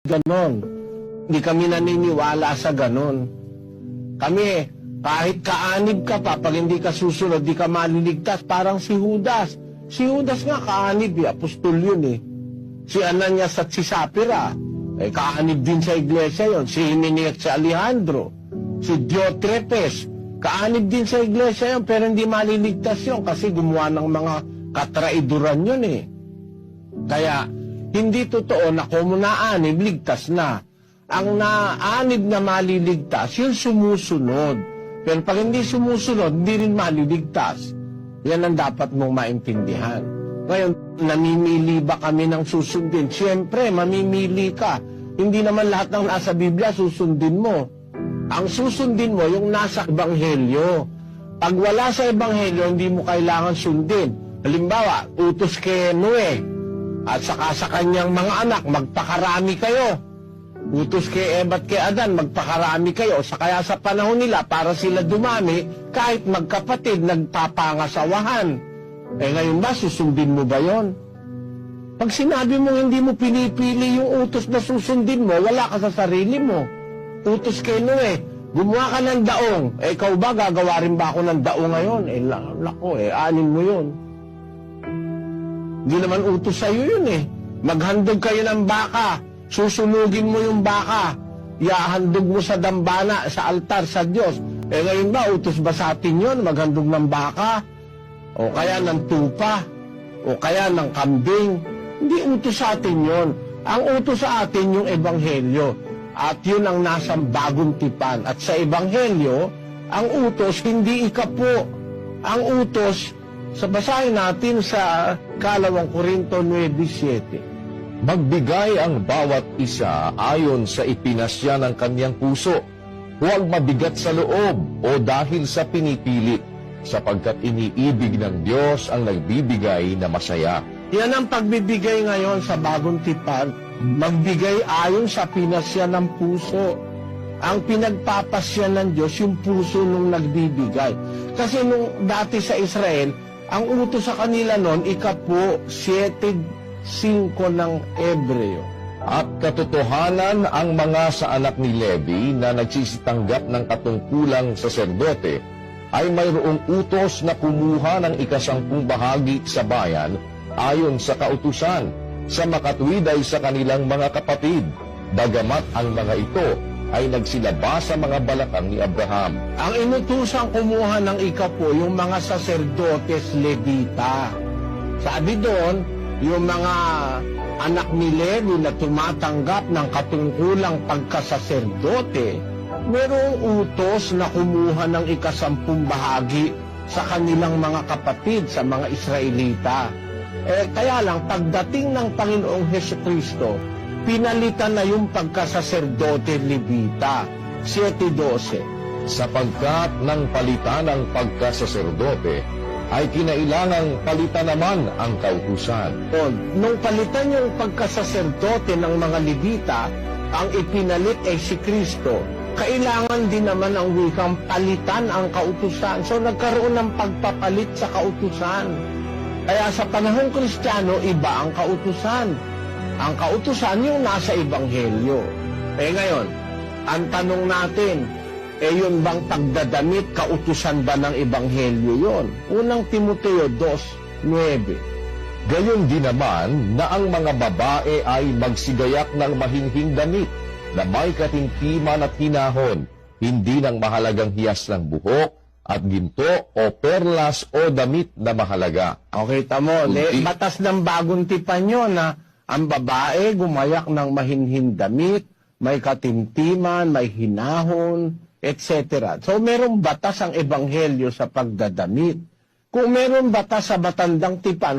ganon. Hindi kami naniniwala sa ganon. Kami, kahit kaanib ka pa, pag hindi ka susunod, di ka maliligtas, parang si Judas. Si Judas nga kaanib, apostol yun eh. Si Ananias at si Sapphira, kaanib din sa iglesia yon. Si Hymenaeus, si Alejandro, si Diotrephes, kaanib din sa iglesia yon, pero hindi maliligtas yon kasi gumawa ng mga katraiduran yun eh. Kaya, hindi totoo na kung naanib, ligtas na. Ang naanib na maliligtas, yung sumusunod. Pero pag hindi sumusunod, hindi rin maliligtas. Yan ang dapat mong maintindihan. Ngayon, namimili ba kami ng susundin? Siyempre, mamimili ka. Hindi naman lahat ng nasa Biblia susundin mo. Ang susundin mo, yung nasa Ebanghelyo. Pag wala sa Ebanghelyo, hindi mo kailangan sundin. Halimbawa, utos kay Noe, at saka sa kanyang mga anak, magpakarami kayo. Utos kay Eva at kay Adan, magpakarami kayo. Kaya sa panahon nila, para sila dumami, kahit magkapatid, nagpapangasawahan. Ngayon ba, susundin mo ba yon? Pag sinabi mo hindi mo pinipili yung utos na susundin mo, wala ka sa sarili mo. Utos kay Noe, gumawa ka ng daong. Ikaw ba, gagawa rin ba ako ng daong ngayon? Lako, anin mo yun. Hindi naman utos sa'yo yun eh. Maghandog kayo ng baka. Susunugin mo yung baka, iahandog mo sa dambana, sa altar, sa Diyos. Ngayon ba, utos ba sa atin yun, maghandog ng baka? O kaya ng tupa? O kaya ng kambing? Hindi utos sa atin yun. Ang utos sa atin yung Ebanghelyo. At yun ang nasa bagong tipan. At sa Ebanghelyo, ang utos hindi ikapo. Ang utos, basahin natin sa 2 Korinto 9:7. Magbigay ang bawat isa ayon sa ipinasya ng kanyang puso. Huwag mabigat sa loob o dahil sa pinipili, sapagkat iniibig ng Diyos ang nagbibigay na masaya. Yan ang pagbibigay ngayon sa bagong tipan. Magbigay ayon sa pinasya ng puso. Ang pinagpapasya ng Diyos, yung puso nung nagbibigay. Kasi nung dati sa Israel, ang utos sa kanila noon, ikapo 7:5 ng Hebreo. At katotohanan ang mga sa anak ni Levi na nagsisitanggap ng katungkulang saserdote ay mayroong utos na kumuha ng 10 bahagi sa bayan ayon sa kautusan, sa makatuwid ay sa kanilang mga kapatid, bagamat ang mga ito ay nagsilaba sa mga balakang ni Abraham. Ang inutusang kumuha ng ikapo, yung mga saserdotes Levita. Sabi doon, yung mga anak ni Levi na tumatanggap ng katungkulang pagkasaserdote, merong utos na kumuha ng 10 bahagi sa kanilang mga kapatid, sa mga Israelita. Kaya lang, pagdating ng Panginoong Hesukristo, pinalitan na yung pagkasaserdote Levita, 7:12. Sapagkat ng palitan ng pagkasaserdote, ay kinailangang palitan naman ang kautusan. Nung palitan yung pagkasaserdote ng mga Levita, ang ipinalit ay si Kristo. Kailangan din naman ang wikang palitan ang kautusan. So nagkaroon ng pagpapalit sa kautusan. Kaya sa panahong Kristiyano, iba ang kautusan. Ang kautusan yung nasa Ebanghelyo. Ngayon, ang tanong natin, yun bang pagdadamit, kautusan ba ng Ebanghelyo yun? Unang Timoteo 2:9. Gayon din naman na ang mga babae ay magsigayak ng mahinhing damit na may katingkiman at hinahon, hindi ng mahalagang hiyas ng buhok at ginto o perlas o damit na mahalaga. Okay, tamo. Batas ng bagong tipan yun na ang babae gumayak ng mahinhing damit, may katimtiman, may hinahon, etc. So, merong batas ang Ebanghelyo sa pagdadamit. Kung merong batas sa Batandang Tipan,